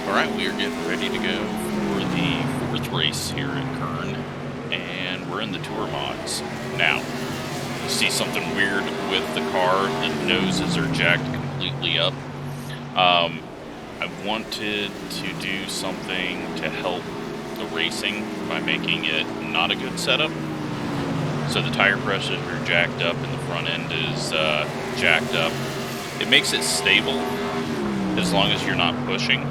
Alright, we are getting ready to go for the fourth race here at Kern, and we're in the tour mods. Now, you see something weird with the car, the noses are jacked completely up. I wanted to do something to help the racing by making it not a good setup. So the tire pressures are jacked up and the front end is jacked up. It makes it stable as long as you're not pushing.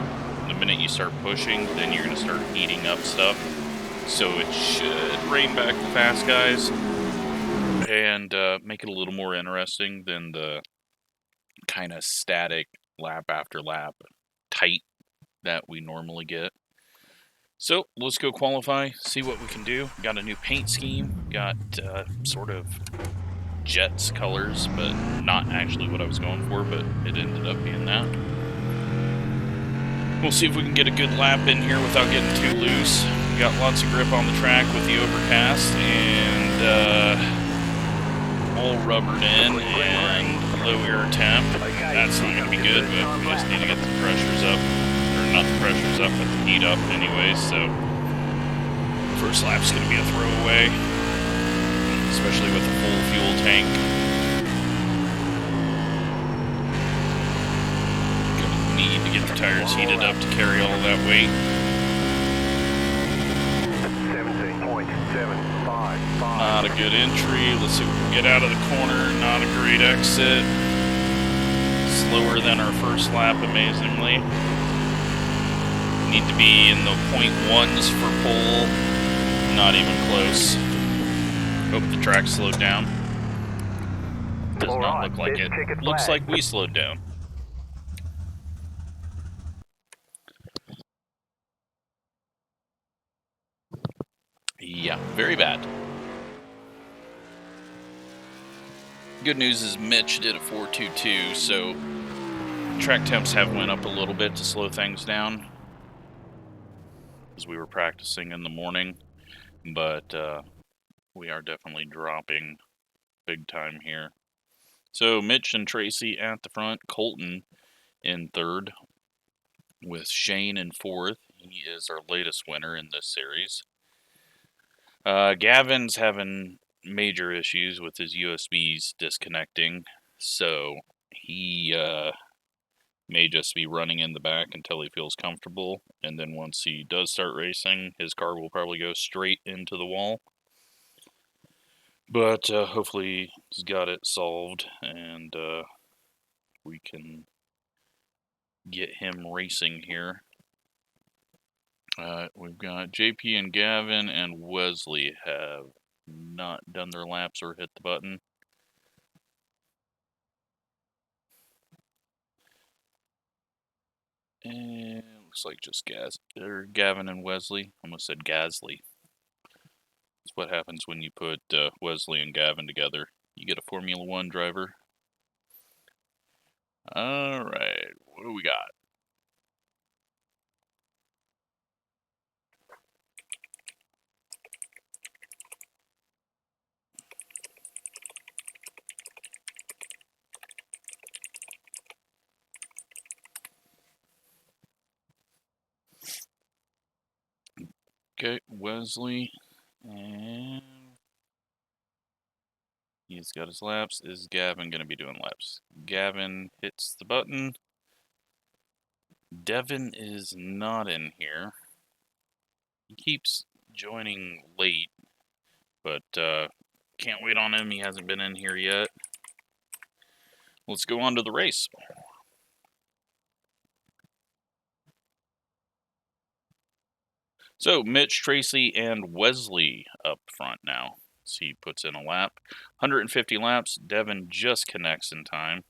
The minute you start pushing, then you're going to start eating up stuff. So it should rein back the fast guys and make it a little more interesting than the kind of static lap after lap tight that we normally get. So let's go qualify, see what we can do. Got a new paint scheme, got sort of Jets colors, but not actually what I was going for, but it ended up being that. We'll see if we can get a good lap in here without getting too loose. We got lots of grip on the track with the overcast and all rubbered in and low air temp. That's not going to be good, but we just need to get the pressures up. Or not the pressures up, but the heat up anyway, so first lap's going to be a throwaway, especially with a full fuel tank. Gonna need to get the tires heated up to carry all of that weight. 17.755. Not a good entry. Let's see if we can get out of the corner. Not a great exit. Slower than our first lap, amazingly. Need to be in the 0.1s for pole. Not even close. Hope the track slowed down. Does not look like it. Looks like we slowed down. Yeah, very bad. Good news is Mitch did a 4.22, so track temps have went up a little bit to slow things down as we were practicing in the morning, but we are definitely dropping big time here. So Mitch and Tracy at the front, Colton in third, with Shane in fourth. He is our latest winner in this series. Gavin's having major issues with his USBs disconnecting, so he may just be running in the back until he feels comfortable, and then once he does start racing, his car will probably go straight into the wall. But hopefully he's got it solved, and we can get him racing here. We've got JP and Gavin and Wesley have not done their laps or hit the button. And looks like just Gavin and Wesley. I almost said Gasly. That's what happens when you put Wesley and Gavin together. You get a Formula One driver. Alright, what do we got? Okay, Wesley, and he's got his laps. Is Gavin going to be doing laps? Gavin hits the button. Devin is not in here. He keeps joining late, but can't wait on him. He hasn't been in here yet. Let's go on to the race. So, Mitch, Tracy, and Wesley up front now. So he puts in a lap. 150 laps. Devin just connects in time.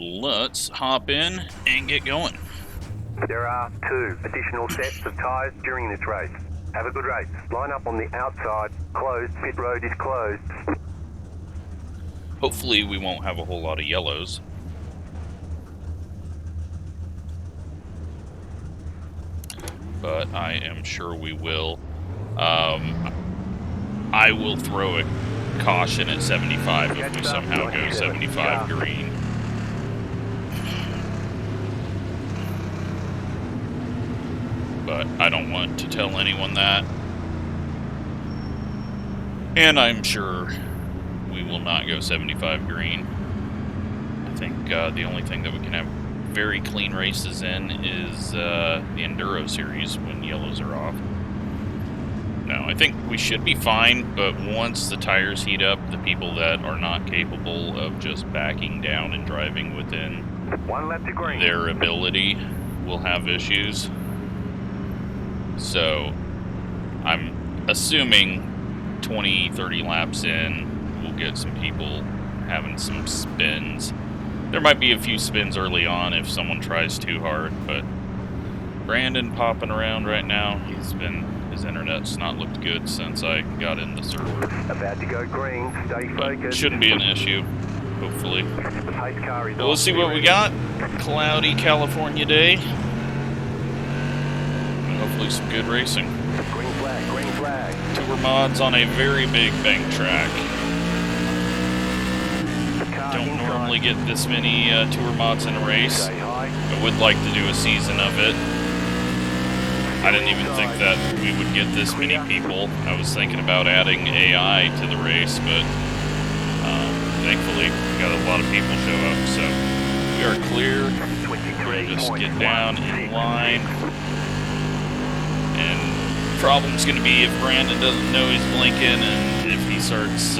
let's hop in and get going. There are 2 additional sets of tyres during this race. Have a good race. Line up on the outside. Closed. Pit road is closed. Hopefully we won't have a whole lot of yellows. But I am sure we will. I will throw a caution at 75 if we somehow go 75 green. But I don't want to tell anyone that. And I'm sure we will not go 75 green. I think the only thing that we can have very clean races in is the Enduro series when yellows are off. No, I think we should be fine, but once the tires heat up, the people that are not capable of just backing down and driving within 1 lap to green. Their ability will have issues. So I'm assuming 20-30 laps in, we'll get some people having some spins. There might be a few spins early on if someone tries too hard, but Brandon popping around right now. His internet's not looked good since I got in the server. About to go green, stay focused. But shouldn't be an issue, hopefully. The pace car is But we'll see what we got. Cloudy California day. And hopefully some good racing. Green flag, green flag. Tour mods on a very big bank track. Don't normally get this many tour mods in a race. I would like to do a season of it. I didn't even think that we would get this many people. I was thinking about adding AI to the race, but thankfully we got a lot of people show up, so we are clear. We'll just get down in line. And the problem's going to be if Brandon doesn't know he's blinking and if he starts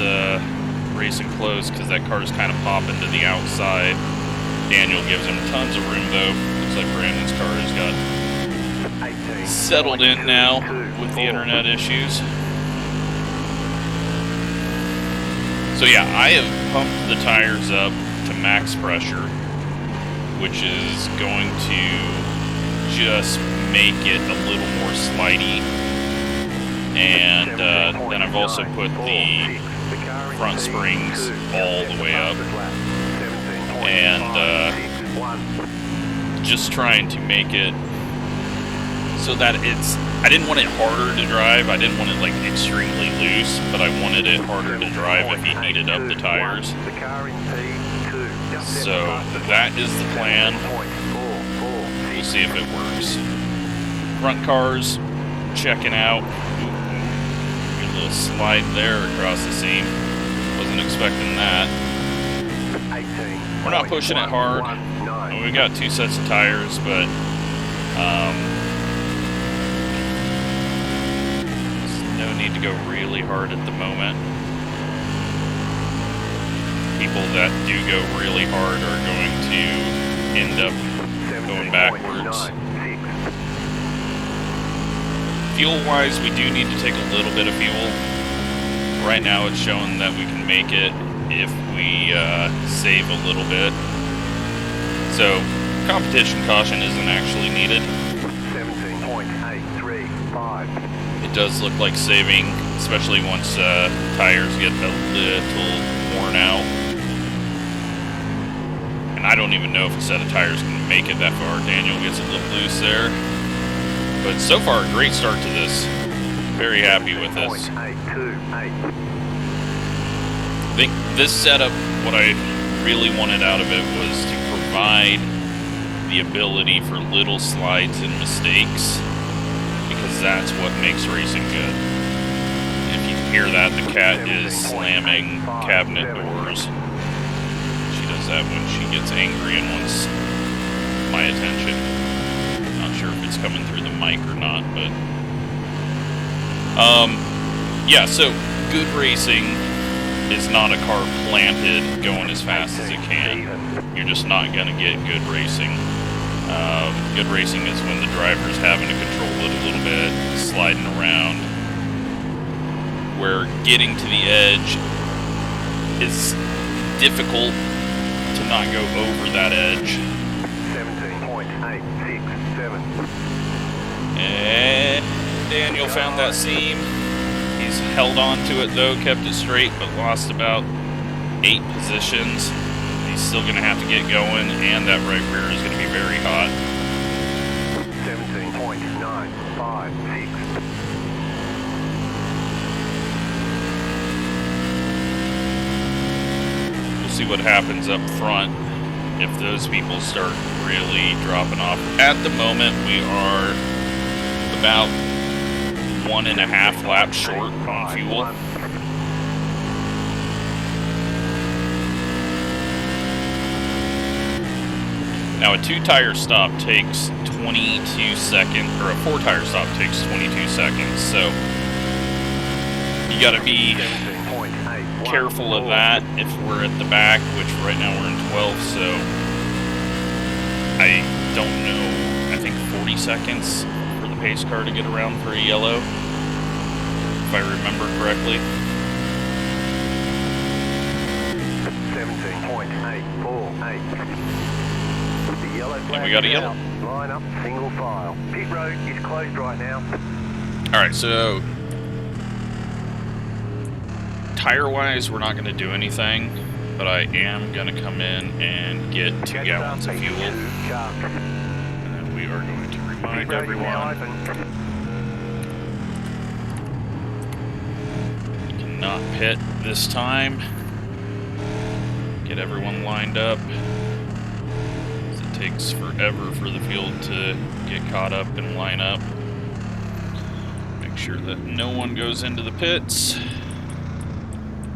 racing close, because that car's kind of popping to the outside. Daniel gives him tons of room though. Looks like Brandon's car has got settled in now with the internet issues. So yeah, I have pumped the tires up to max pressure, which is going to just make it a little more slidey. And then I've also put the front springs all the way up, and just trying to make it so that I didn't want it harder to drive. I didn't want it like extremely loose, but I wanted it harder to drive if he heated up the tires. So that is the plan. We'll see if it works. Front cars checking out. Ooh, a little slide there across the seam. Wasn't expecting that. We're not pushing it hard. We got 2 sets of tires, but there's no need to go really hard at the moment. People that do go really hard are going to end up going backwards. Fuel-wise, we do need to take a little bit of fuel. Right now it's showing that we can make it if we save a little bit. So, competition caution isn't actually needed. 17.835. It does look like saving, especially once tires get a little worn out. And I don't even know if a set of tires can make it that far. Daniel gets a little loose there. But so far, a great start to this. Very happy with this. I think this setup, what I really wanted out of it was to provide the ability for little slides and mistakes, because that's what makes racing good. If you can hear that, the cat is slamming cabinet doors. She does that when she gets angry and wants my attention. Not sure if it's coming through the mic or not, but yeah, so good racing is not a car planted going as fast as it can. You're just not going to get good racing. Good racing is when the driver's having to control it a little bit, sliding around, where getting to the edge is difficult to to not go over that edge. 17.867. And Daniel found that seam. He's held on to it though, kept it straight, but lost about 8 positions. He's still going to have to get going, and that right rear is going to be very hot. 17.956. We'll see what happens up front if those people start really dropping off. At the moment, we are about 1.5 laps short on fuel. Now a 2-tire stop takes 22 seconds, or a 4-tire stop takes 22 seconds, so you gotta be careful of that if we're at the back, which right now we're in 12, so I don't know, I think 40 seconds for the pace car to get around for a yellow, if I remember correctly. 17.848. And we got a yellow. Line up, single file. Pit road is closed right now. Alright, so tire-wise, we're not going to do anything, but I am going to come in and get 2 gallons of fuel. And then we are going to remind everyone you cannot pit this time. Get everyone lined up. It takes forever for the fuel to get caught up and line up. Make sure that no one goes into the pits.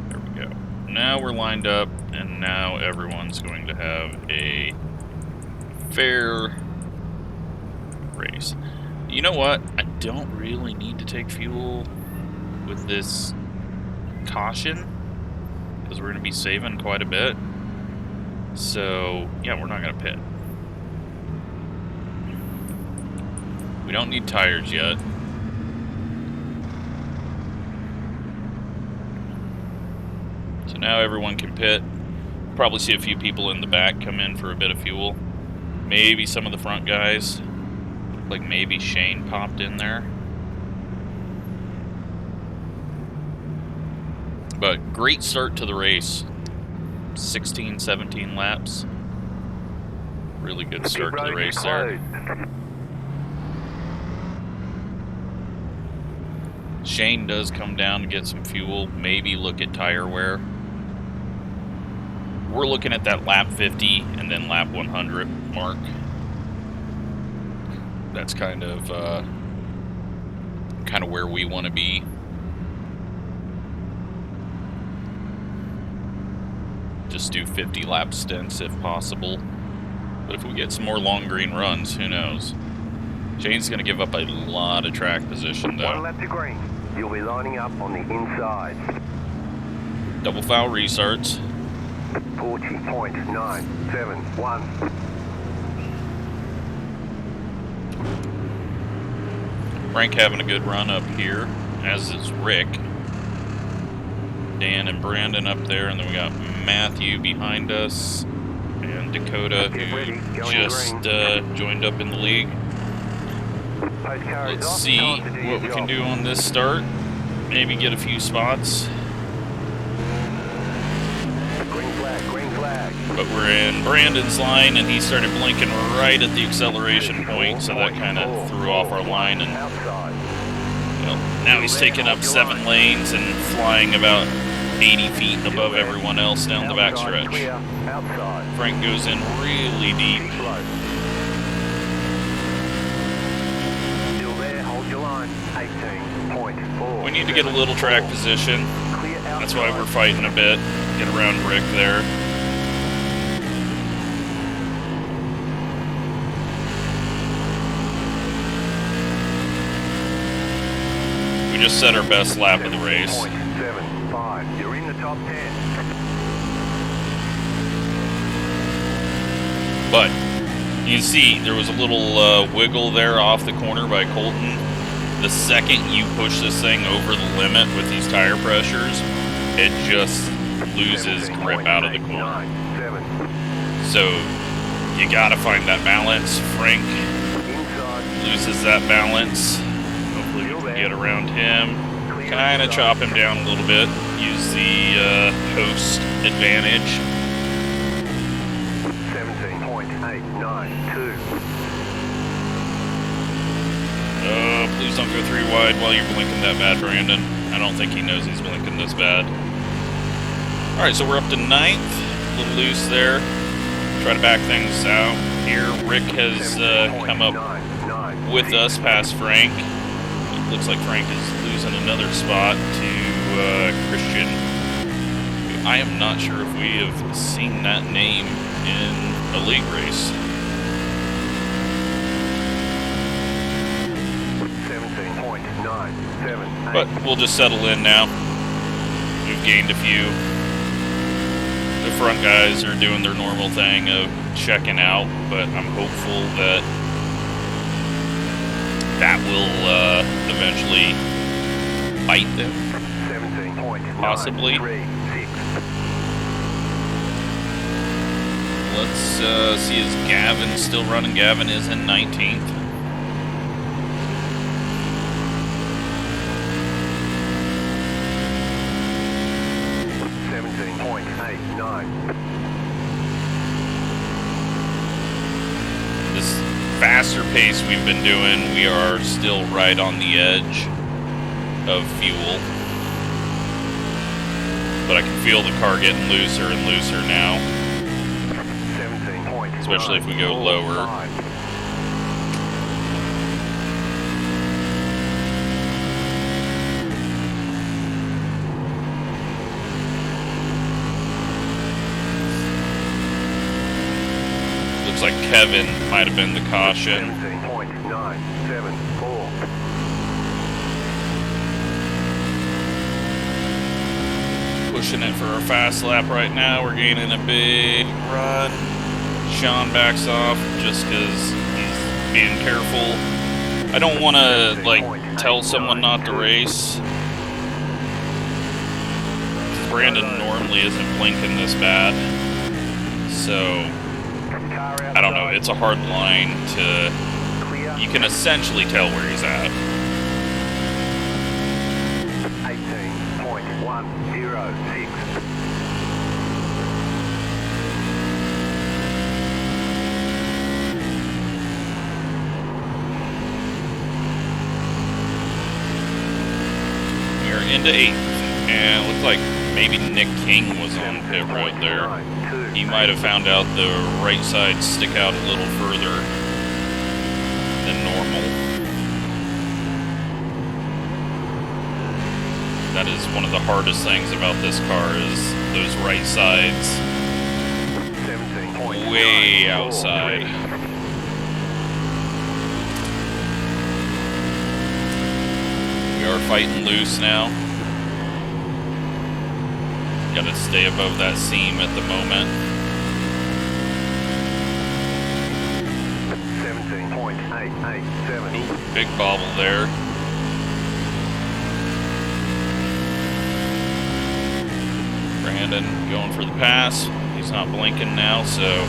There we go. Now we're lined up, and now everyone's going to have a fair race. You know what? I don't really need to take fuel with this caution, because we're going to be saving quite a bit. So, yeah, we're not going to pit. We don't need tires yet. So now everyone can pit. Probably see a few people in the back come in for a bit of fuel. Maybe some of the front guys. Like maybe Shane popped in there. But great start to the race. 16, 17 laps. Really good start to the race there. Shane does come down to get some fuel, maybe look at tire wear. We're looking at that lap 50 and then lap 100 mark. That's kind of where we want to be. Just do 50 lap stints if possible. But if we get some more long green runs, who knows? Shane's going to give up a lot of track position though. 1 lap to green. You'll be lining up on the inside. Double foul restarts. 40.971. Frank having a good run up here, as is Rick. Dan and Brandon up there, and then we got Matthew behind us, and Dakota, who just joined up in the league. Let's see what we can do on this start. Maybe get a few spots. Green flag, green flag. But we're in Brandon's line, and he started blinking right at the acceleration point, so that kind of threw off our line. And well, now he's taking up 7 lanes and flying about 80 feet above everyone else down the backstretch. Frank goes in really deep. We need to get a little track position. That's why we're fighting a bit. Get around Rick there. We just set our best lap of the race. 7.75. You're in the top 10. But you can see there was a little wiggle there off the corner by Colton. The second you push this thing over the limit with these tire pressures, it just loses grip out of the corner. So you gotta find that balance. Frank loses that balance. Hopefully we can get around him. Kind of chop him down a little bit. Use the host advantage. 17.892. Please don't go 3 wide while you're blinking that bad, Brandon. I don't think he knows he's blinking this bad. Alright, so we're up to 9th. A little loose there. Try to back things out here. Rick has come up with us past Frank. It looks like Frank is losing another spot to Christian. I am not sure if we have seen that name in a league race. 17.978. But we'll just settle in now. We've gained a few. The front guys are doing their normal thing of checking out, but I'm hopeful that that will eventually bite them. 17.936. Possibly. Let's see, is Gavin still running? Gavin is in 19th. This faster pace we've been doing, we are still right on the edge of fuel. But I can feel the car getting looser and looser now. Especially if we go lower. Looks like Kevin might have been the caution. 17.974. Pushing it for our fast lap right now. We're gaining a big run. Sean backs off just because he's being careful. I don't want to, like, tell someone not to race. Brandon normally isn't blinking this bad. So, I don't know. It's a hard line to... You can essentially tell where he's at. 18.106. Into 8th, and it looked like maybe Nick King was on pit road there. He might have found out the right side stick out a little further than normal. That is one of the hardest things about this car is those right sides way outside. We are fighting loose now. Gotta stay above that seam at the moment. 17.887. Ooh, big bobble there. Brandon going for the pass. He's not blinking now, so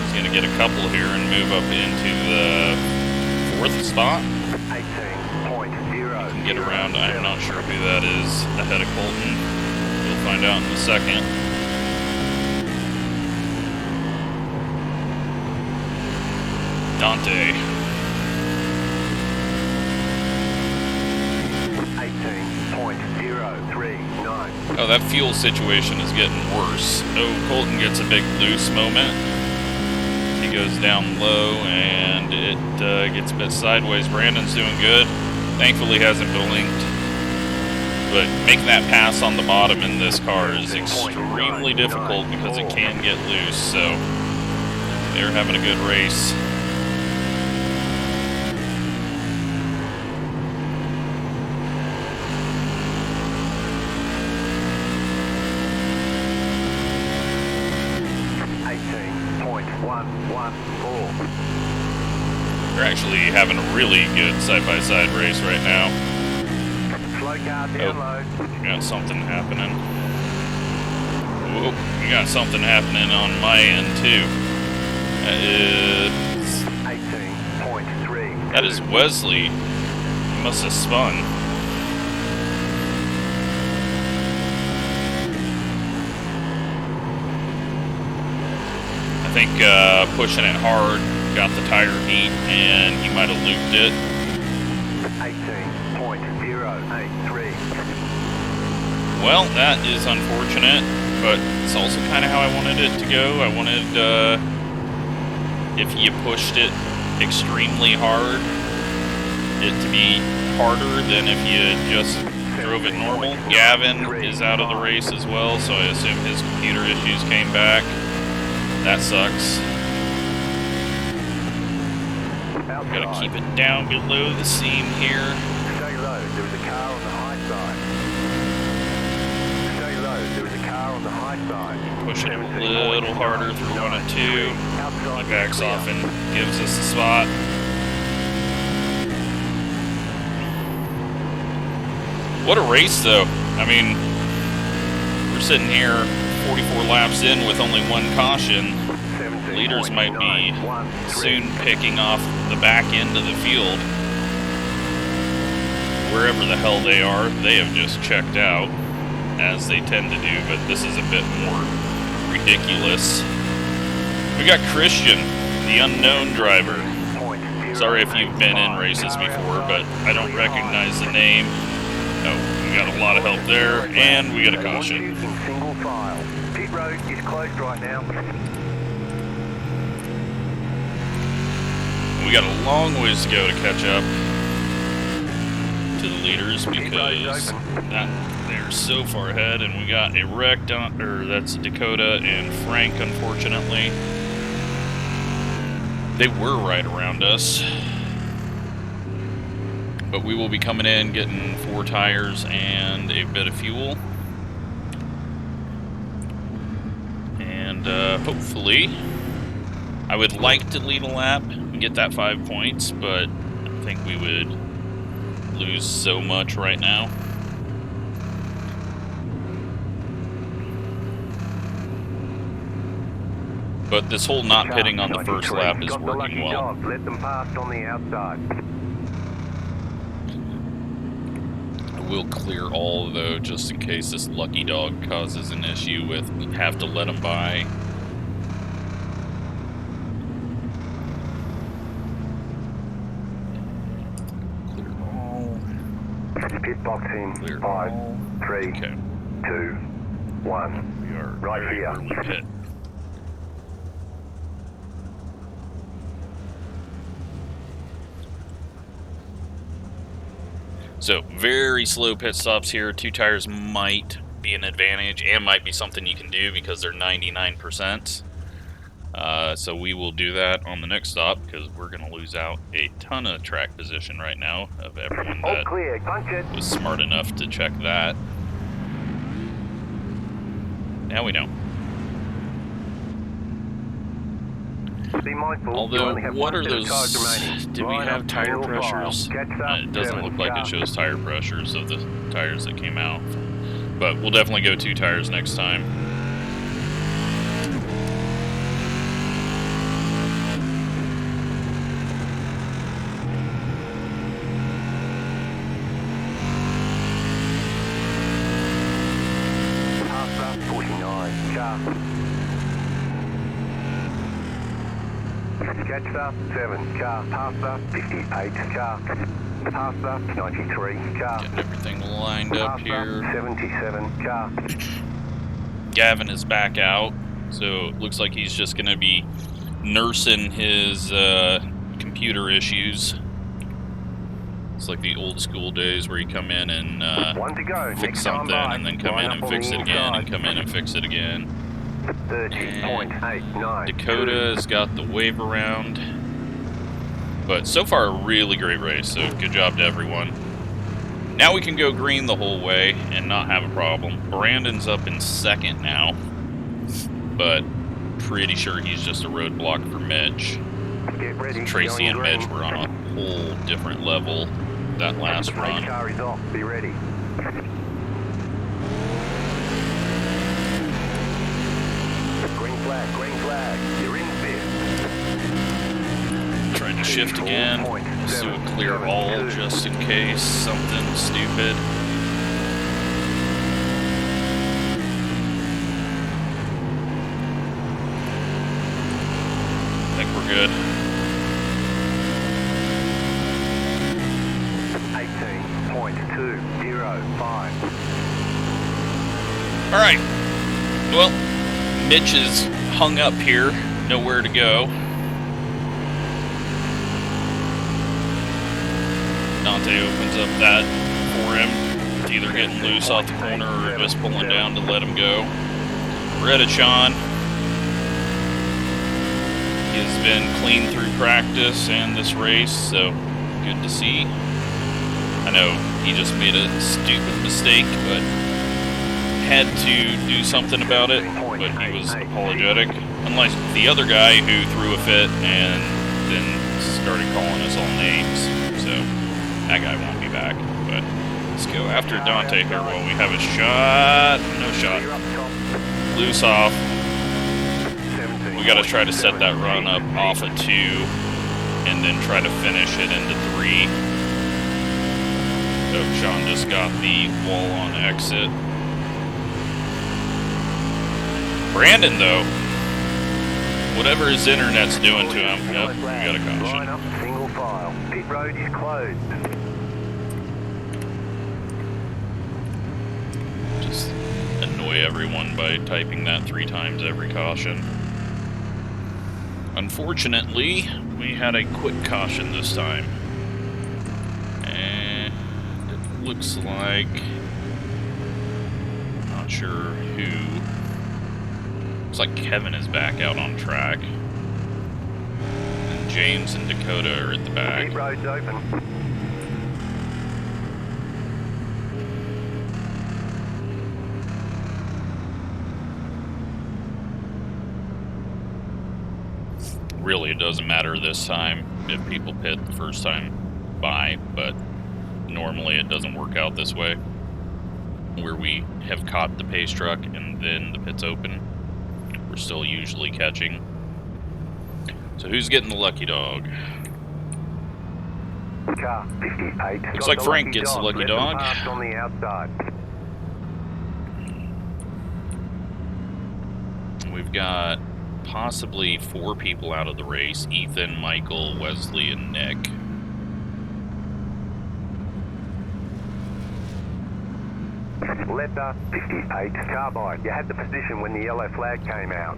he's gonna get a couple here and move up into the 4th spot. 18.0. Get around. I'm not sure who that is ahead of Colton. We'll find out in a second. Dante. 18.039. Oh, that fuel situation is getting worse. Oh, Colton gets a big loose moment. He goes down low and it gets a bit sideways. Brandon's doing good. Thankfully hasn't blinked. But making that pass on the bottom in this car is extremely difficult because it can get loose, so they're having a good race. They're actually having a really good side-by-side race right now. Oh, got something happening. Whoa, we got something happening on my end too. That is 18.3. That is Wesley. He must have spun. I think pushing it hard got the tire heat and he might have looped it. 18.083. Well, that is unfortunate, but it's also kind of how I wanted it to go. I wanted, if you pushed it extremely hard, it to be harder than if you just drove it normal. Gavin is out of the race as well, so I assume his computer issues came back. That sucks. Gotta keep it down below the seam here. Stay low, there was a car on the high side. Stay low, there was a car on the high side. Pushing it a little harder through 1 and 2. He backs off and gives us a spot. What a race, though. I mean, we're sitting here 44 laps in with only 1 caution. Leaders might be soon picking off the back end of the field. Wherever the hell they are, they have just checked out, as they tend to do, but this is a bit more ridiculous. We got Christian, the unknown driver. Sorry if you've been in races before, but I don't recognize the name. No, we got a lot of help there, and we got a caution. Single file. Pit road is closed right now. We got a long ways to go to catch up to the leaders because they're so far ahead, and we got a wreck that's Dakota and Frank, unfortunately. They were right around us. But we will be coming in, getting 4 tires and a bit of fuel. And hopefully, I would like to lead a lap and get that 5 points, but I think we would lose so much right now. But this whole not pitting on the first lap is working well. Let them pass on the outside. I will clear all, though, just in case this lucky dog causes an issue with have to let him by. Clear all. Pit box in. Clear 5, all. 3, Okay. 2, 1. We are Right very here. early pit. So, very slow pit stops here. 2 tires might be an advantage and might be something you can do because they're 99%. So we will do that on the next stop because we're going to lose out a ton of track position right now of everyone that Clear. Punch it. was smart enough to check that. Now we know. Be mindful. Although, what are those? Do we have tire pressures? It doesn't look like it shows tire pressures of the tires that came out. But we'll definitely go 2 tires next time. Half 49. Car. Catcher 7 car. Passer 58 car. Passer 93 car. Getting everything lined up here. 77 car. Gavin is back out, so it looks like he's just going to be nursing his computer issues. It's like the old school days where you come in and fix something and then come in and fix it again and come in and fix it again. 30.89. Dakota has got the wave around. But so far, a really great race, so good job to everyone. Now we can go green the whole way and not have a problem. Brandon's up in second now, but pretty sure he's just a roadblock for Mitch. Get ready. Tracy and Mitch were on a whole different level that last run. Car is off. Be ready. green flag. You're in fifth. Trying to shift again. Let's do a clear all just in case something stupid. I think we're good. 18.205. Alright. Well, Mitch is hung up here. Nowhere to go. Dante opens up that for him. It's either getting loose off the corner or just pulling down to let him go. We're at Sean. He has been clean through practice and this race, so good to see. I know he just made a stupid mistake, but had to do something about it, but he was apologetic. Unlike the other guy who threw a fit and then started calling us all names, so that guy won't be back. But let's go after Dante here while we have a shot. No shot. Loose off. We got to try to set that run up off of 2 and then try to finish it into 3. So Sean just got the wall on exit. Brandon, though, whatever his internet's doing to him, yep, we got a caution. Line up, single file. Pit road is closed. Just annoy everyone by typing that 3 times every caution. Unfortunately, we had a quick caution this time. And it looks like... not sure who... looks like Kevin is back out on track. And James and Dakota are at the back. Pit road's open. Really, it doesn't matter this time if people pit the first time by, but normally it doesn't work out this way, where we have caught the pace truck and then the pit's open. We're still usually catching. So who's getting the lucky dog? Car 58. Looks like Frank gets the lucky dog. On the outside. We've got possibly 4 people out of the race: Ethan, Michael, Wesley, and Nick. Letter 58, Carbide. You had the position when the yellow flag came out.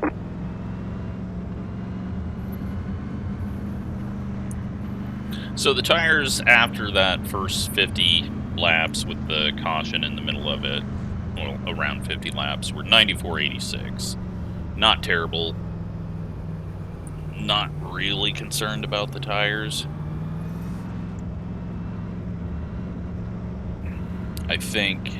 So the tires after that first 50 laps with the caution in the middle of it, well, around 50 laps, were 94.86. Not terrible. Not really concerned about the tires. I think...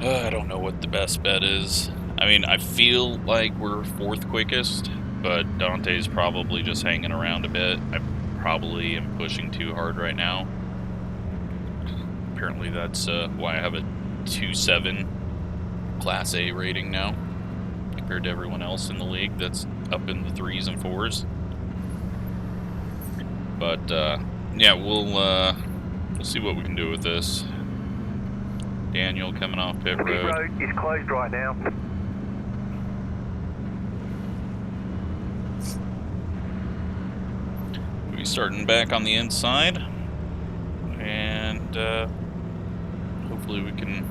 I don't know what the best bet is. I mean, I feel like we're 4th quickest, but Dante's probably just hanging around a bit. I probably am pushing too hard right now. Apparently that's why I have a 2.7 Class A rating now, compared to everyone else in the league that's up in the 3s and 4s. But yeah, we'll see what we can do with this. Daniel coming off pit road. Pit road is closed right now. We'll be starting back on the inside, and hopefully we can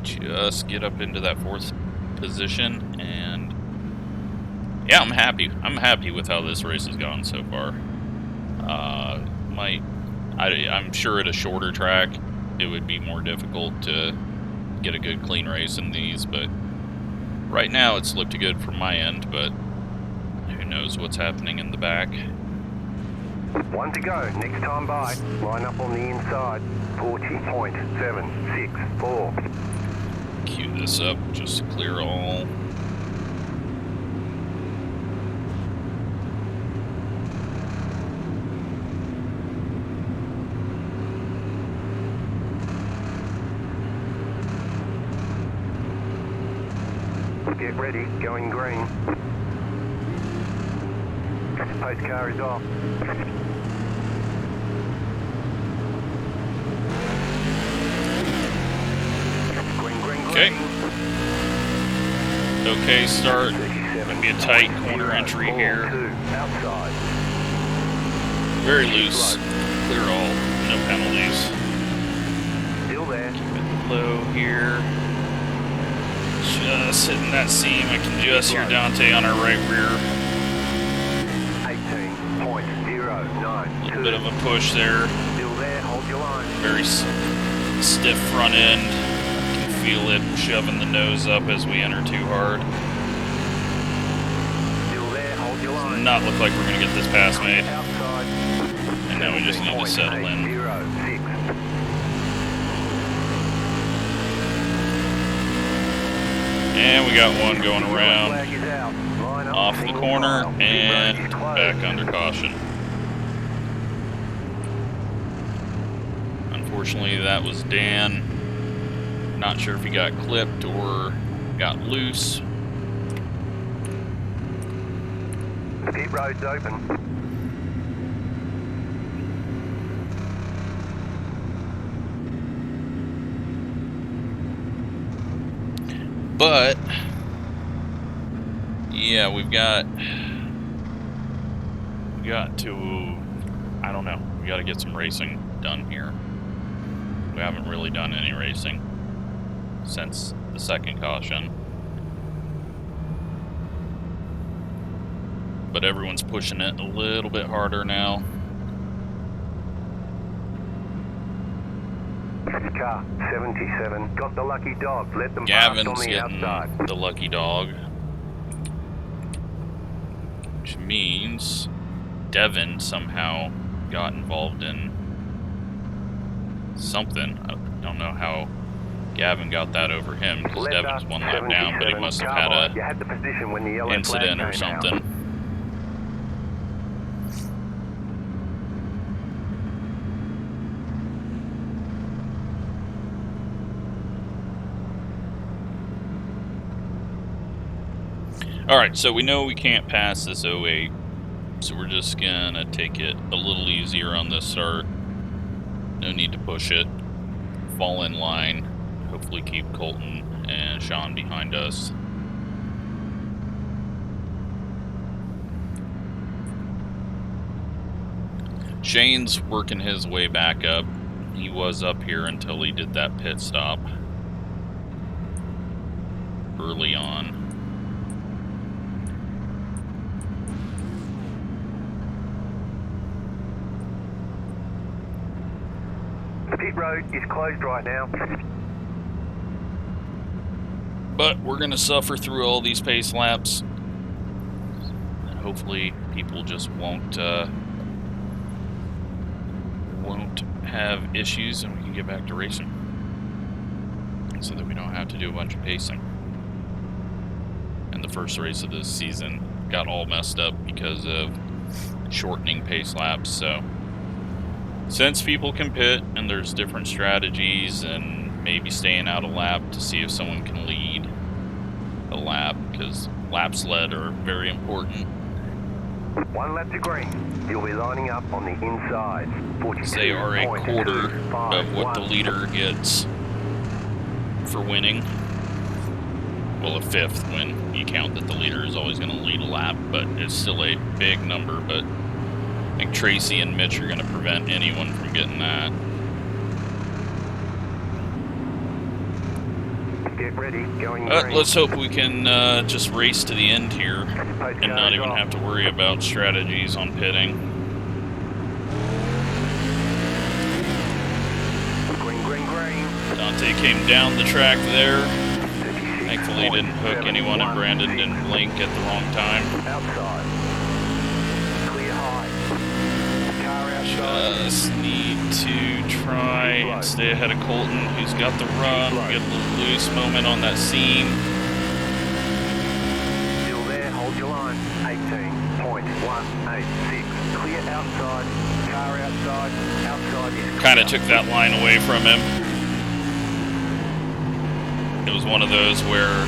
just get up into that 4th position. And yeah, I'm happy. I'm happy with how this race has gone so far. I'm sure at a shorter track it would be more difficult to get a good clean race in these, but right now it's looked good from my end, but who knows what's happening in the back. 1 to go, next time by. Line up on the inside, 40.764. Cue this up just to clear all. Get Get ready, going green. Pace car is off. Green, green, green. Okay. Okay, start. Gonna be a tight corner entry here. Outside. Very loose. Clear all. No penalties. Still there. Keep it low here. Just hitting that seam. I can just hear Dante on our right rear. 18.092. A little bit of a push there. Still there, hold your line. Very stiff front end. Can feel it shoving the nose up as we enter too hard. Still there, hold your line. Does not look like we're going to get this pass made. Outside. And now we just need to settle in. 17.806. And we got one going around Flag is out. Line up, off the single corner file. and Pit road is closed. back under caution. Unfortunately, that was Dan. Not sure if he got clipped or got loose. The pit road's open. But yeah, we've got to, I don't know, we got to get some racing done here. We haven't really done any racing since the second caution. But everyone's pushing it a little bit harder now. Car 77 got the lucky dog. Let them Gavin's pass on the getting outside. the lucky dog, which means Devin somehow got involved in something. I don't know how Gavin got that over him, because Devin's one lap down, but he must have had a incident or something. Alright, so we know we can't pass this 08, so we're just gonna take it a little easier on this start. No need to push it. Fall in line. Hopefully keep Colton and Sean behind us. Shane's working his way back up. He was up here until he did that pit stop early on. The pit road is closed right now. But we're going to suffer through all these pace laps. And hopefully people just won't have issues and we can get back to racing. So that we don't have to do a bunch of pacing. And the first race of this season got all messed up because of shortening pace laps, so since people can pit and there's different strategies and maybe staying out a lap to see if someone can lead a lap, because laps led are very important. 1 lap to green. You'll be lining up on the inside. They are a quarter of what the leader gets for winning. Well, a fifth when you count that the leader is always going to lead a lap, but it's still a big number. But I think Tracy and Mitch are going to prevent anyone from getting that. Get ready, going green. Let's hope we can just race to the end here and not even have to worry about strategies on pitting. Green, green, green. Dante came down the track there. Thankfully he didn't hook anyone and Brandon didn't blink at the wrong time. Outside. Clear high. Car outside. Just need to try and stay ahead of Colton, who's got the run. Get a little loose moment on that seam. Still there, hold your line. 18.186. Clear outside. Car outside. Outside is clear. Kind of took that line away from him. It was one of those where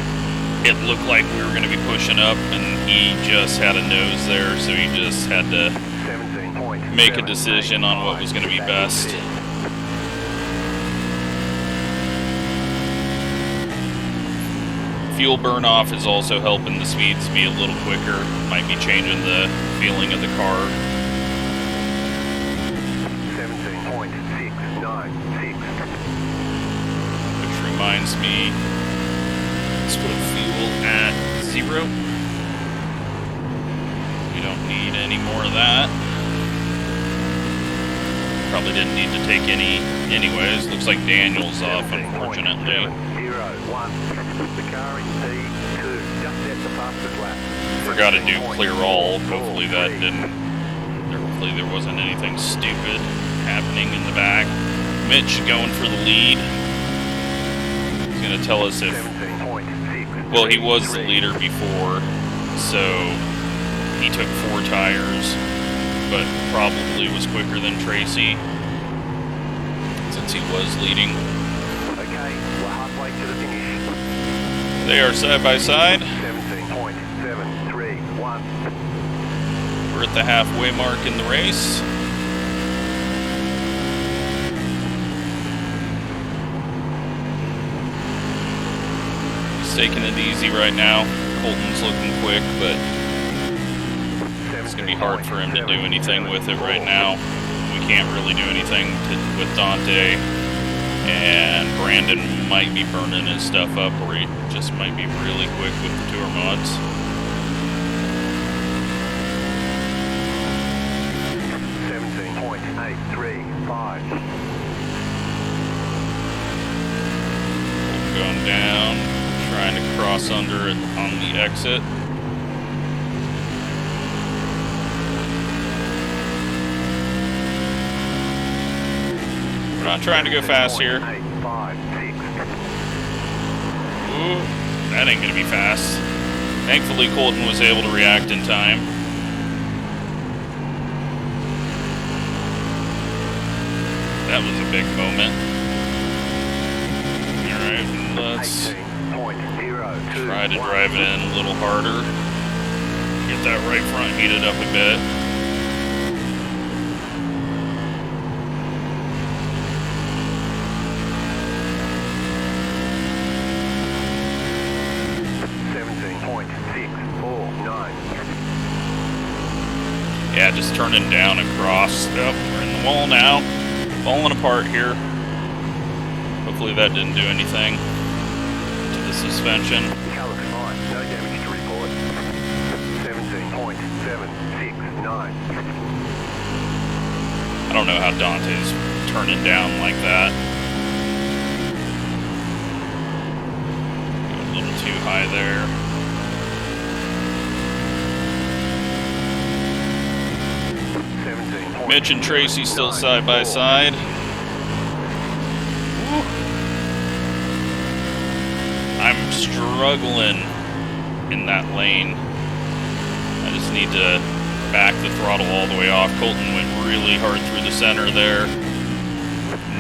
it looked like we were going to be pushing up, and he just had a nose there, so he just had to make a decision on what was going to be best. Fuel burn off is also helping the speeds be a little quicker. Might be changing the feeling of the car. 17.696. Which reminds me, let's put fuel at 0. We don't need any more of that. Probably didn't need to take any anyways. Looks like Daniel's off, unfortunately. Forgot to do clear all. Hopefully that didn't. Hopefully there wasn't anything stupid happening in the back. Mitch going for the lead. He's going to tell us if. Well, he was the leader before, so he took 4 tires, but probably was quicker than Tracy since he was leading. Okay, we're halfway to the finish. They are side by side. 17.731. We're at the halfway mark in the race. He's taking it easy right now. Colton's looking quick, but it's going to be hard for him to do anything with it right now. We can't really do anything with Dante. And Brandon might be burning his stuff up, or he just might be really quick with the tour mods. 17.835. Going down, trying to cross under it on the exit. We're not trying to go fast here. Ooh, that ain't gonna be fast. Thankfully, Colton was able to react in time. That was a big moment. Alright, let's try to drive it in a little harder. Get that right front heated up a bit. Yeah, just turning down across. Oh, we're in the wall now. Falling apart here. Hopefully that didn't do anything to the suspension. Car looks fine. No damage to report. 17.769. I don't know how Dante's turning down like that. A little too high there. Mitch and Tracy still side by side. Woo. I'm struggling in that lane. I just need to back the throttle all the way off. Colton went really hard through the center there.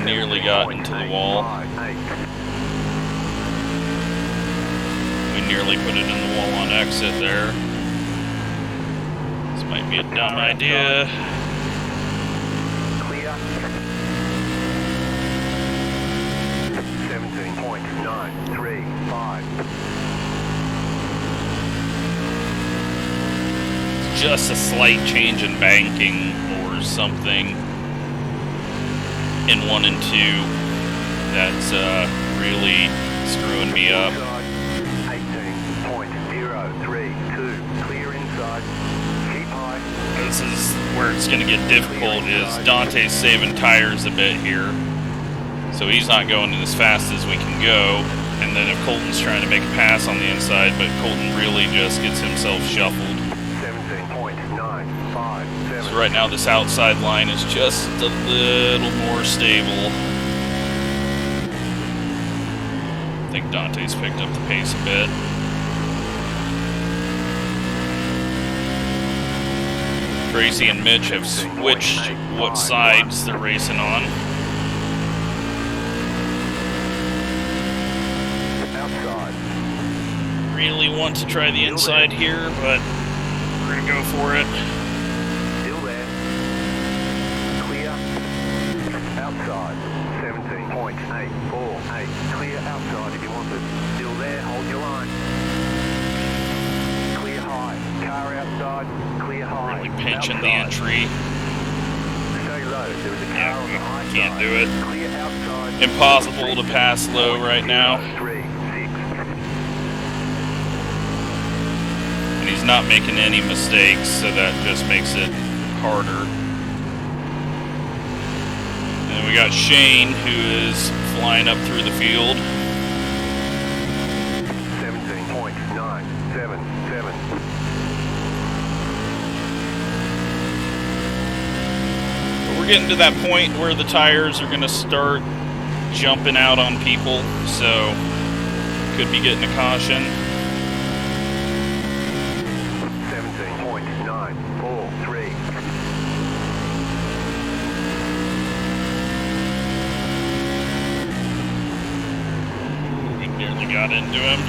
Nearly got into the wall. We nearly put it in the wall on exit there. This might be a dumb idea. 17.935. Just a slight change in banking or something in 1 and 2 that's really screwing me up. 18.032. Clear inside. Keep high. This is where it's going to get difficult, is Dante's saving tires a bit here. So he's not going as fast as we can go. And then if Colton's trying to make a pass on the inside, but Colton really just gets himself shuffled. 17.957. So right now this outside line is just a little more stable. I think Dante's picked up the pace a bit. Tracy and Mitch have switched what sides they're racing on. Really really want to try the inside here, but we're going to go for it. Still there. Clear. Outside. 17.848. Clear outside if you want it. Still there. Hold your line. Clear high. Car outside. Clear high. Really pinching the outside. entry. Stay low. There is a car on the high Can't side. do it. Clear outside. Impossible to pass low right now. 3, 6. And he's not making any mistakes, so that just makes it harder. And we got Shane, who is flying up through the field. 17.977. But we're getting to that point where the tires are going to start jumping out on people, so could be getting a caution. 17.943. We nearly got into him.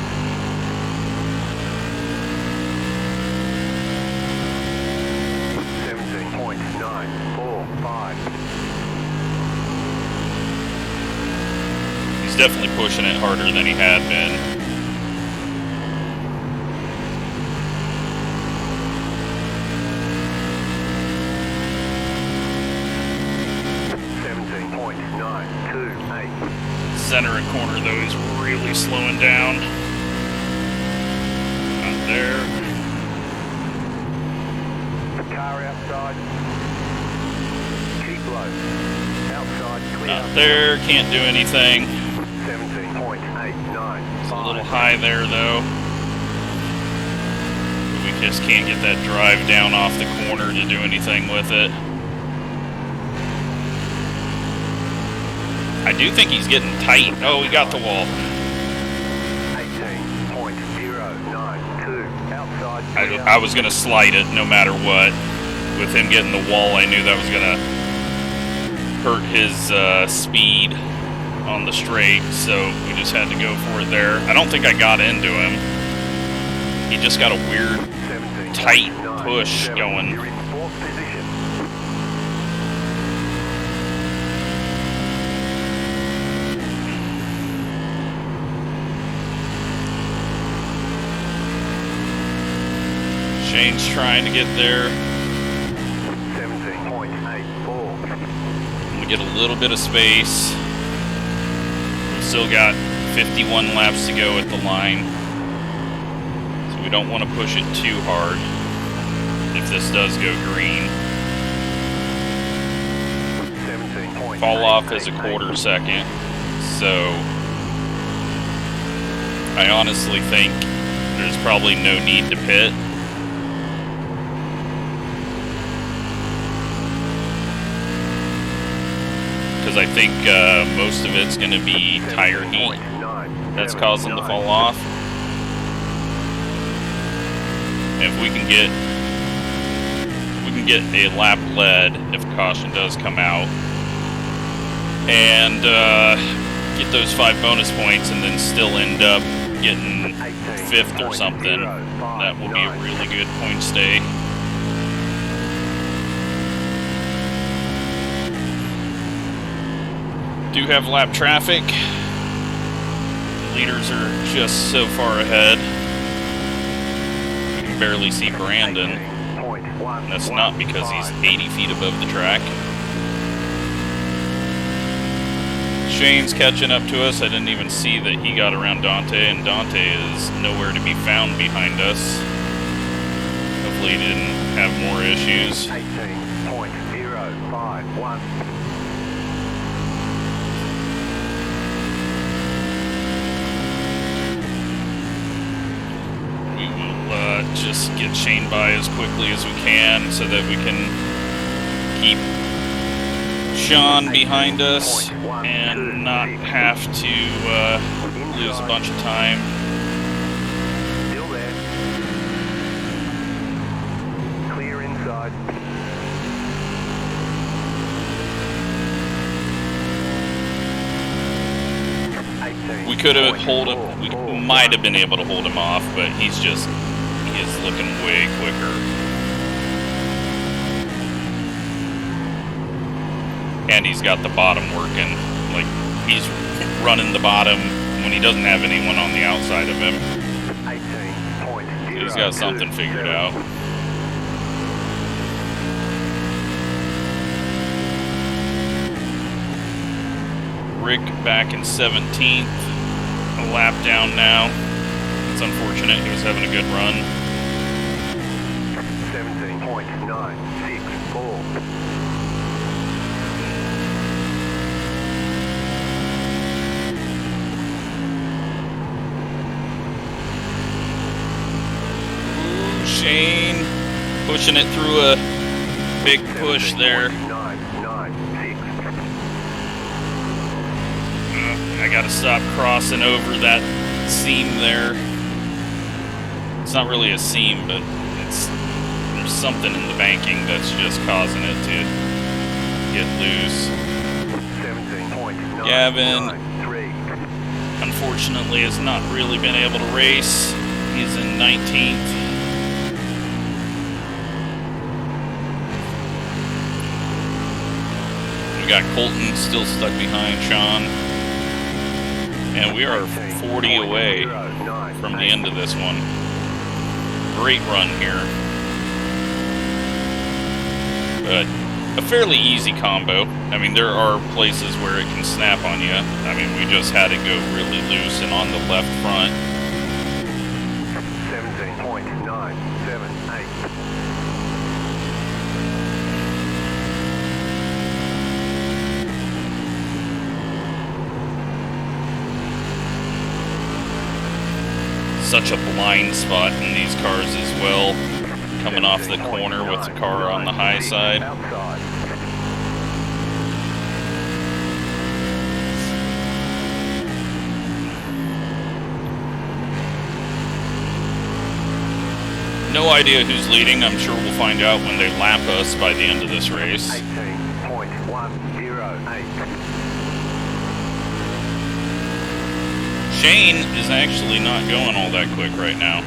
He's definitely pushing it harder than he had been. Center and corner, though, he's really slowing down. Not there. Car outside. Keep low. Outside, clear. Not there, can't do anything. 17.89. It's a little high there, though. We just can't get that drive down off the corner to do anything with it. I do think he's getting tight. Oh, we got the wall. 18.092. Outside, clear. I was going to slide it no matter what. With him getting the wall, I knew that was going to hurt his speed on the straight, so we just had to go for it there. I don't think I got into him. He just got a weird, tight push going. You're in fourth position. Shane's trying to get there. 17.84. We get a little bit of space. We've still got 51 laps to go at the line. So we don't want to push it too hard if this does go green. 17.8. Fall off is a quarter second. So I honestly think there's probably no need to pit. Because I think most of it's going to be tire heat that's causing the fall off. If we can get a lap lead if caution does come out, and get those 5 bonus points, and then still end up getting 5th or something, that will be a really good point stay. Do have lap traffic. The leaders are just so far ahead. We can barely see Brandon. And that's not because he's 80 feet above the track. Shane's catching up to us. I didn't even see that he got around Dante, and Dante is nowhere to be found behind us. Hopefully he didn't have more issues. 18.051. Just get Shane by as quickly as we can so that we can keep Sean behind us and not have to lose a bunch of time. Still there. Clear inside. could have hold him. We might have been able to hold him off, but he is looking way quicker. And he's got the bottom working. Like, he's running the bottom when he doesn't have anyone on the outside of him. He's got something figured out. Rick back in 17th, a lap down now. It's unfortunate, he was having a good run. 17.964. Shane pushing it through a big push there. I gotta stop crossing over that seam there. It's not really a seam, but there's something in the banking that's just causing it to get loose. Gavin, unfortunately, has not really been able to race. He's in 19th. We got Colton still stuck behind Sean. And we are 40 away from the end of this one. Great run here. But a fairly easy combo. I mean, there are places where it can snap on you. I mean, we just had it go really loose and on the left front. 17.978. Such a blind spot in these cars as well. Coming off the corner with the car on the high side. No idea who's leading. I'm sure we'll find out when they lap us by the end of this race. 18.108. Shane is actually not going all that quick right now.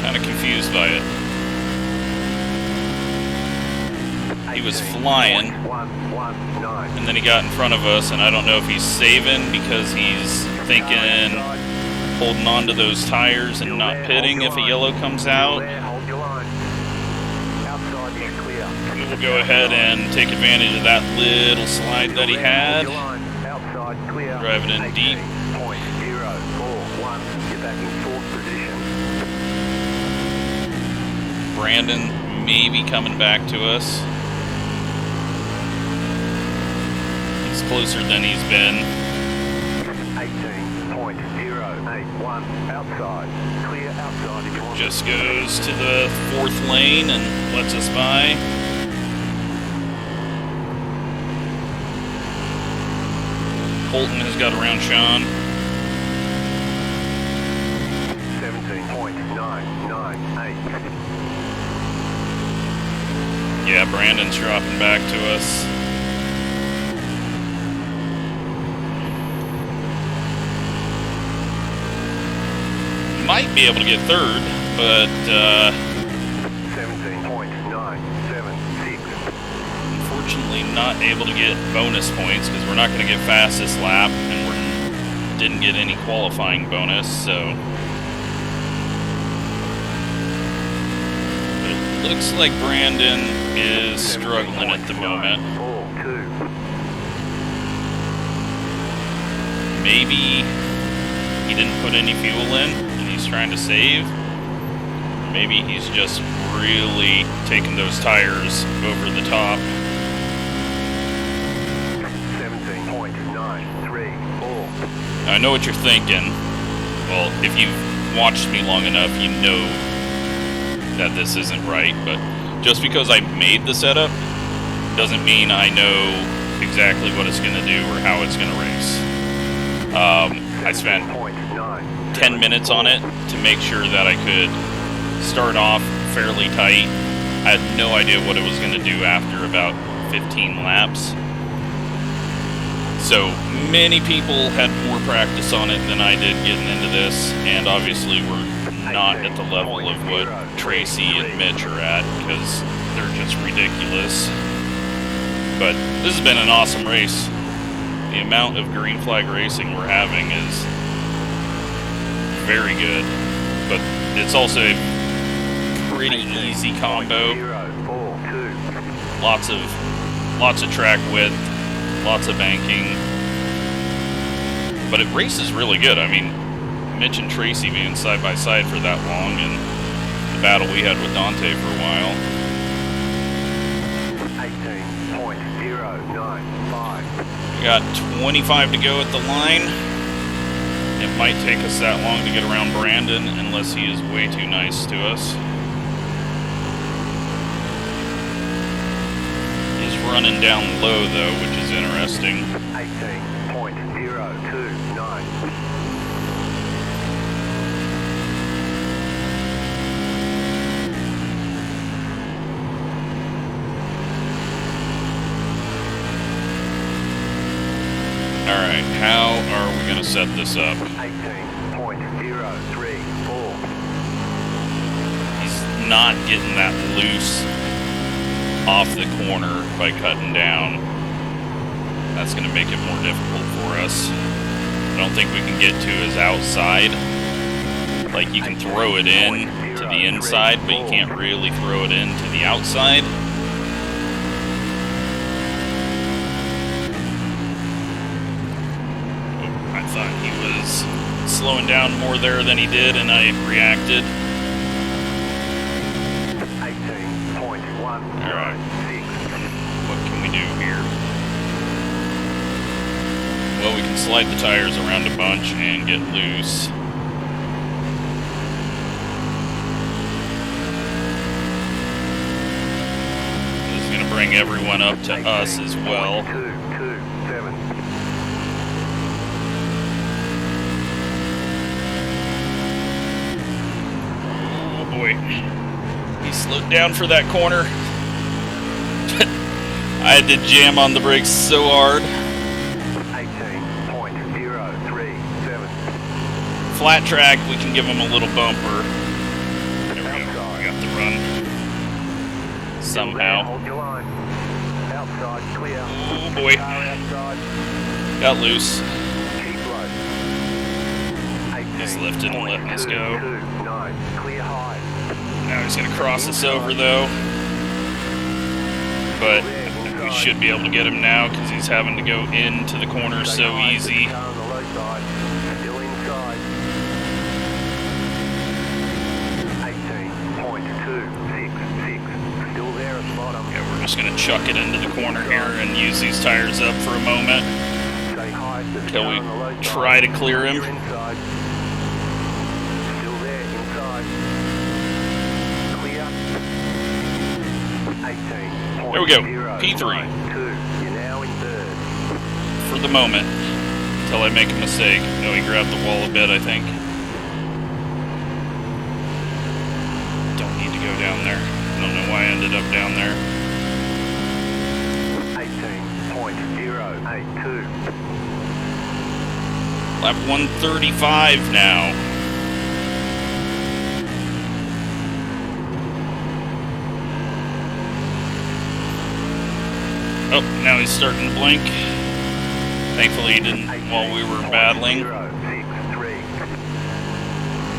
Kind of confused by it. He was flying, and then he got in front of us, and I don't know if he's saving because he's thinking holding on to those tires and not pitting if a yellow comes out. We'll go ahead and take advantage of that little slide that he had. Drive it in deep. Brandon may be coming back to us. He's closer than he's been. 18.081 outside. Clear outside if you want. Just goes to the 4th lane and lets us by. Colton has got around Sean. 17.998. Yeah, Brandon's dropping back to us. Might be able to get 3rd, but 17.976. unfortunately not able to get bonus points because we're not going to get fastest lap, and we didn't get any qualifying bonus, so but it looks like Brandon is struggling at the moment. Maybe he didn't put any fuel in and he's trying to save. Or maybe he's just really taking those tires over the top. 17.934. Now, I know what you're thinking. Well, if you've watched me long enough, you know that this isn't right, but just because I made the setup doesn't mean I know exactly what it's going to do or how it's going to race. I spent 10 minutes on it to make sure that I could start off fairly tight. I had no idea what it was going to do after about 15 laps. So many people had more practice on it than I did getting into this, and obviously we're not at the level of what Tracy and Mitch are at, because they're just ridiculous. But this has been an awesome race. The amount of green flag racing we're having is very good, but it's also a pretty easy combo. Lots of track width, lots of banking, but it races really good. I mean, Mitch and Tracy being side by side for that long, and the battle we had with Dante for a while. 18.095. We got 25 to go at the line. It might take us that long to get around Brandon unless he is way too nice to us. He's running down low though, which is interesting. 18.029. Alright, how are we going to set this up? 18.034. He's not getting that loose off the corner by cutting down. That's going to make it more difficult for us. I don't think we can get to his outside. Like, you can throw it in to the inside, but you can't really throw it in to the outside. I thought he was slowing down more there than he did, and I reacted. 18.1. Alright. What can we do here? Well, we can slide the tires around a bunch and get loose. This is going to bring everyone up to us as well. 227. Oh boy. He slowed down for that corner. I had to jam on the brakes so hard. 18.037. Flat track, we can give him a little bumper. There we go. We got the run. Somehow. Hold your line. Outside, clear. Oh boy. Car outside. Got loose. Keep low. He's lifted and letting us go. 18.229. Clear high. Now he's going to cross us over though. But we should be able to get him now because he's having to go into the corner so easy. Car on the low side. Still inside. 18.266. Still there at the bottom. Yeah, we're just going to chuck it into the corner here and use these tires up for a moment Stay high. until we try to clear him. You're inside. Still there, inside. Clear. 18. There we go. P3. You're now in third. For the moment. Until I make a mistake. No, he grabbed the wall a bit, I think. Don't need to go down there. I don't know why I ended up down there. 18.082. Lap 135 now. Oh, now he's starting to blink. Thankfully he didn't while we were battling. 063.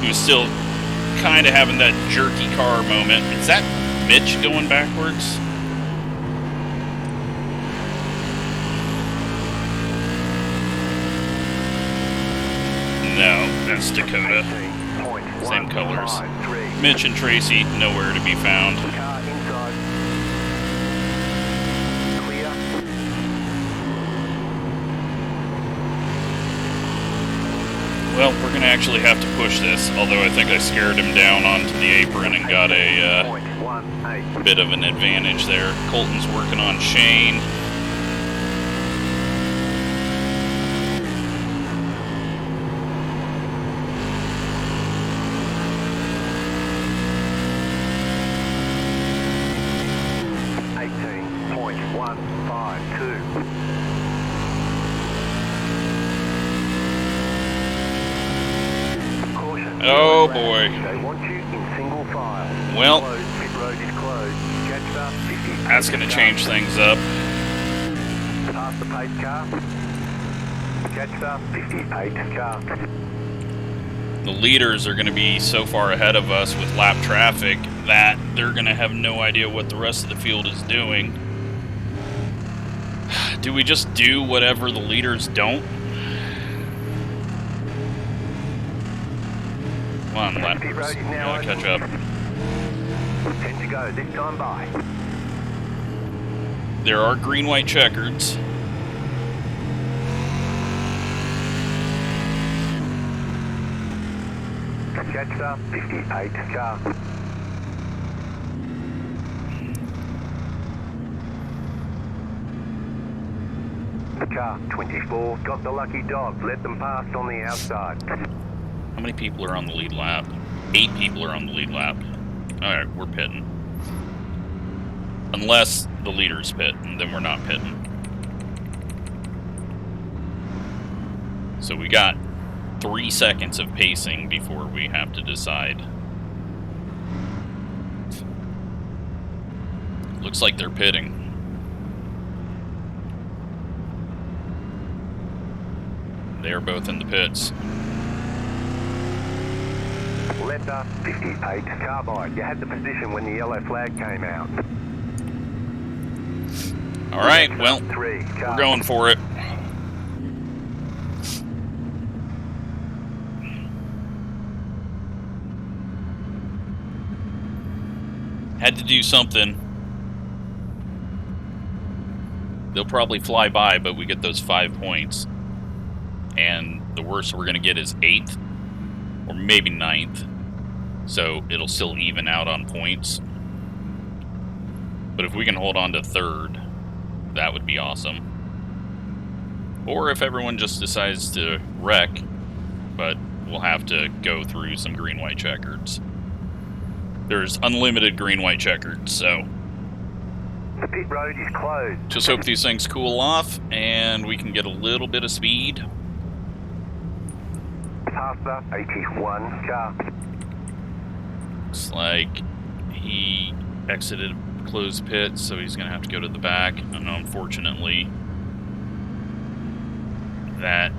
He was still kind of having that jerky car moment. Is that Mitch going backwards? No, that's Dakota. Same colors. Mitch and Tracy, nowhere to be found. Car inside. Clear. Well, we're going to actually have to push this, although I think I scared him down onto the apron and got a 0.18. bit of an advantage there. Colton's working on Shane. Single file. Well, Closed. Pit road is closed. Jetstar 58. that's going to change things up. Past the pace car. Jetstar 58 car. The leaders are going to be so far ahead of us with lap traffic that they're going to have no idea what the rest of the field is doing. Do we just do whatever the leaders don't? Come on, laps. Gotta catch up. 10 to go. This time by. There are green-white checkers. Jetstar 58 car. Car 24 got the lucky dog. Let them pass on the outside. How many people are on the lead lap? 8 people are on the lead lap. Alright, we're pitting. Unless the leaders pit, and then we're not pitting. So we got 3 seconds of pacing before we have to decide. Looks like they're pitting. They're both in the pits. Letter 58 carbide. You had the position when the yellow flag came out. Alright, well, Three, we're going for it. Had to do something. They'll probably fly by, but we get those 5 points. And the worst we're going to get is 8th, or maybe 9th. So it'll still even out on points. But if we can hold on to 3rd, that would be awesome. Or if everyone just decides to wreck, but we'll have to go through some green-white checkers. There's unlimited green-white checkers, so the pit road is closed. just hope these things cool off and we can get a little bit of speed. Past the 81 car. Looks like he exited closed pit, so he's going to have to go to the back. And unfortunately, that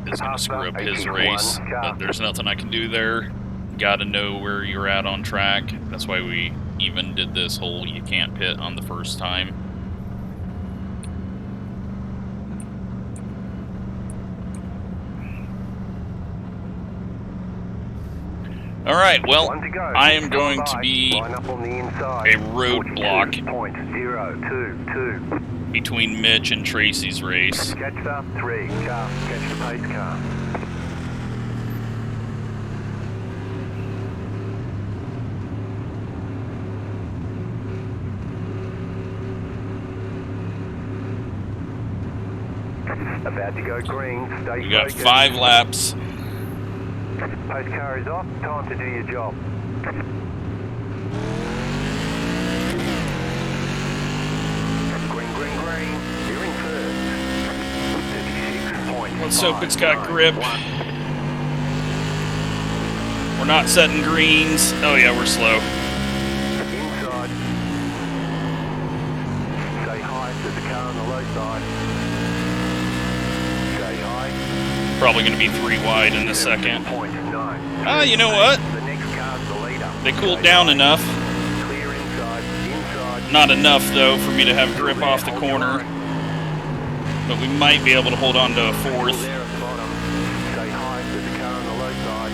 is going to screw up his race. But there's nothing I can do there. Got to know where you're at on track. That's why we even did this whole you can't pit on the first time. Alright, well, I am going to be a roadblock between Mitch and Tracy's race. Catch the 3 car. Catch the pace car. About to go green. Stay We got focused. 5 laps. Pace car is off. Time to do your job. Green, green, green. You're in first. 36.5. Let's hope it's got grip. We're not setting greens. Oh yeah, we're slow. Inside. Say hi to the car on the low side. Say hi. Probably going to be 3 wide in a second. 7.9. Ah, you know what? The next car's the leader. They cooled down enough. Clear inside. Inside. Not enough, though, for me to have grip off the corner. But we might be able to hold on to a 4th. There at the bottom. Say hi to the car on the low side.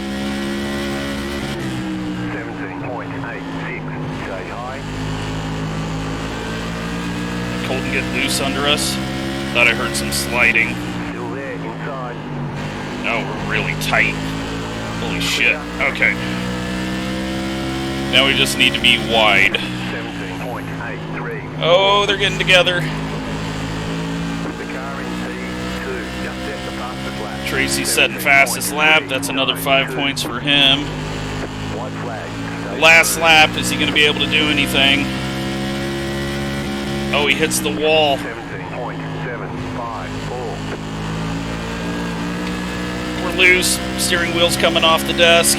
17.86. Say hi. Colton get loose under us. Thought I heard some sliding. Still there. Inside. Oh, we're really tight. Holy shit. Okay. Now we just need to be wide. 17.83. Oh, they're getting together. The car in P2. Just at the fastest lap. Tracy's setting fastest lap. That's another 5 points for him. White flag. Last lap, is he going to be able to do anything? Oh, he hits the wall. 17.754. We're loose. Steering wheel's coming off the desk.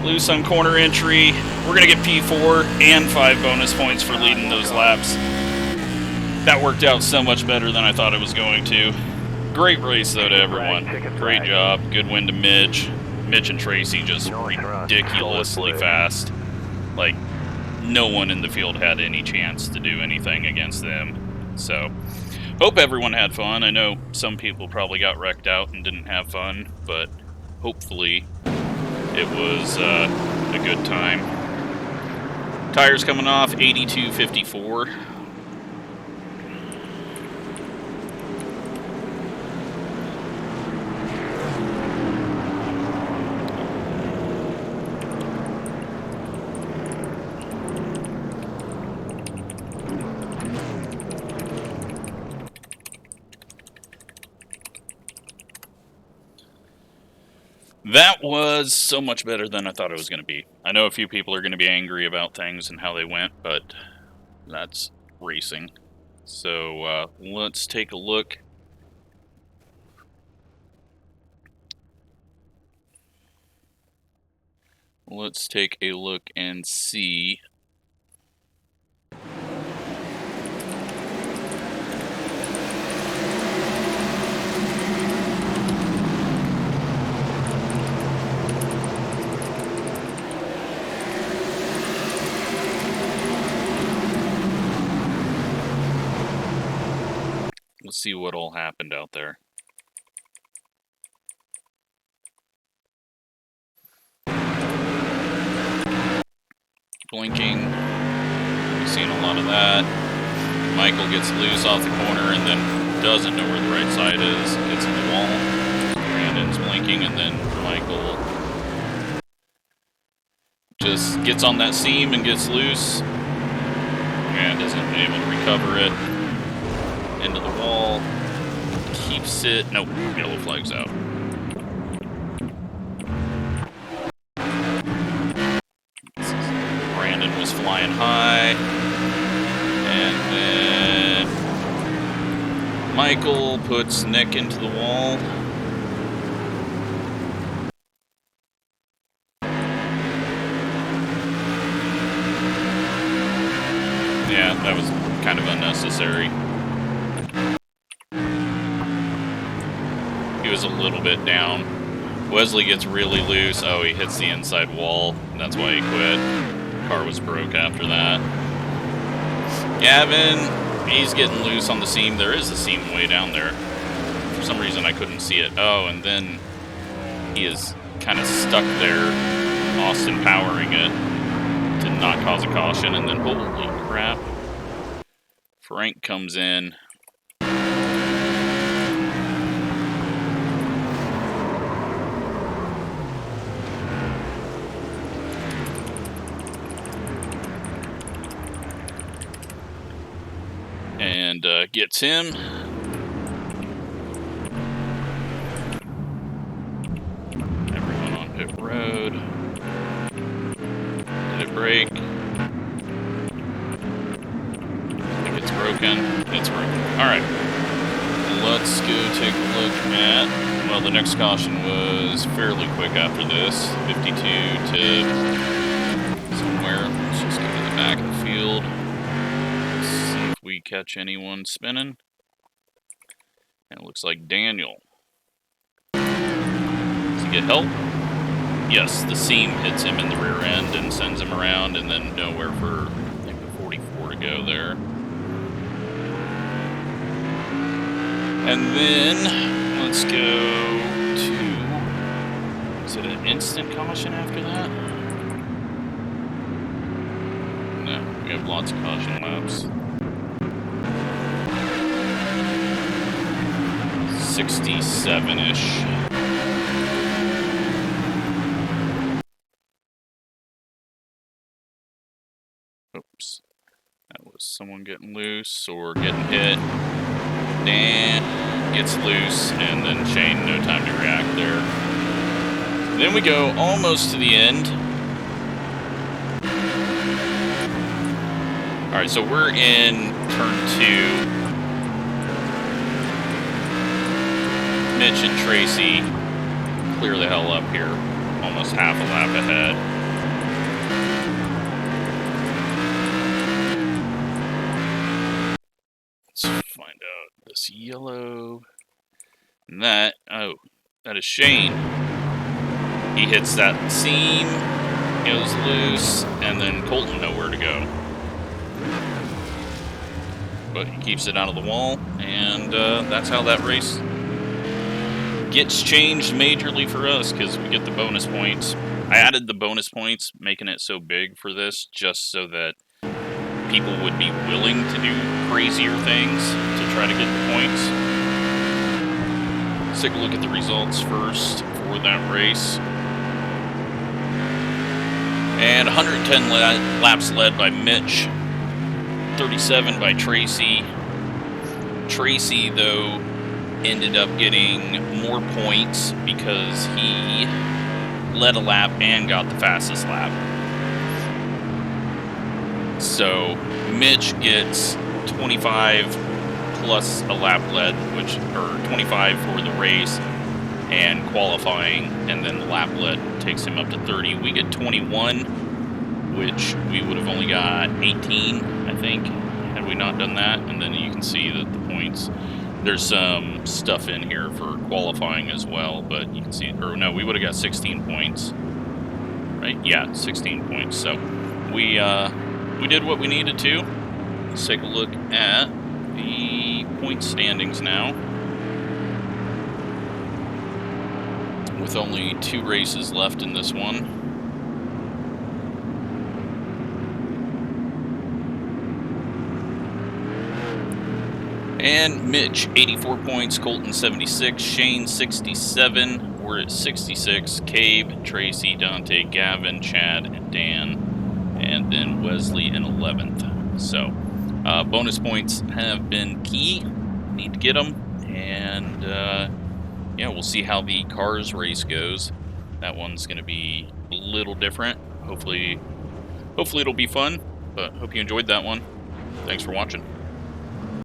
loose on corner entry. We're going to get P4 and 5 bonus points for leading those laps. That worked out so much better than I thought it was going to. Great race, though, to everyone. Great job. Good win to Mitch. Mitch and Tracy just ridiculously fast. Like, no one in the field had any chance to do anything against them. So, hope everyone had fun. I know some people probably got wrecked out and didn't have fun, but hopefully it was a good time. Tires coming off, 82.54. That was so much better than I thought it was going to be. I know a few people are going to be angry about things and how they went, but that's racing. So let's take a look. Let's take a look and see. Let's see what all happened out there. Blinking. We've seen a lot of that. Michael gets loose off the corner and then doesn't know where the right side is. Gets in the wall. Brandon's blinking, and then Michael just gets on that seam and gets loose. And isn't able to recover it. Into the wall. Keeps it. Nope. Yellow flag's out. Brandon was flying high. And then Michael puts Nick into the wall. Yeah, that was kind of unnecessary. He was a little bit down. Wesley gets really loose. Oh, he hits the inside wall. That's why he quit. Car was broke after that. Gavin, he's getting loose on the seam. There is a seam way down there. For some reason, I couldn't see it. Oh, and then he is kind of stuck there, Austin powering it to not cause a caution. And then, holy crap, Frank comes in. And gets him. Everyone on pit road. Did it break? I think it's broken. It's broken. Alright. Let's go take a look at... Well, the next caution was fairly quick after this. 52 to somewhere. Let's just go to the back of the field. We catch anyone spinning. And it looks like Daniel. Does he get help? Yes, the seam hits him in the rear end and sends him around, and then nowhere for, I think, the 44 to go there. And then, let's go to... Is it an instant caution after that? No, we have lots of caution laps. 67-ish. Oops. That was someone getting loose or getting hit. Dan gets loose, and then Shane, no time to react there. Then we go almost to the end. Alright, so we're in turn 2. Mitch and Tracy clear the hell up here. Almost half a lap ahead. find out. This yellow. And that, oh, that is Shane. He hits that seam, goes loose, and then Colton nowhere to go. But he keeps it out of the wall, and that's how that race gets changed majorly for us, because we get the bonus points. I added the bonus points, making it so big for this, just so that people would be willing to do crazier things to try to get the points. Let's take a look at the results first for that race. And 110 laps led by Mitch, 37 by Tracy. Tracy, though, ended up getting more points because he led a lap and got the fastest lap. So Mitch gets 25 plus a lap led, or 25 for the race and qualifying, and then the lap led takes him up to 30. We get 21, which we would have only got 18, I think, had we not done that. And then you can see that the points, there's some stuff in here for qualifying as well, but you can see, or no, we would have got 16 points, right? Yeah, 16 points. So we did what we needed to. Let's take a look at the point standings now. With only 2 races left in this one. And Mitch, 84 points, Colton 76, Shane 67, we're at 66, Cabe, Tracy, Dante, Gavin, Chad, and Dan, and then Wesley in 11th. So, bonus points have been key, need to get them, and yeah, we'll see how the cars race goes. That one's going to be a little different. Hopefully it'll be fun, but hope you enjoyed that one. Thanks for watching.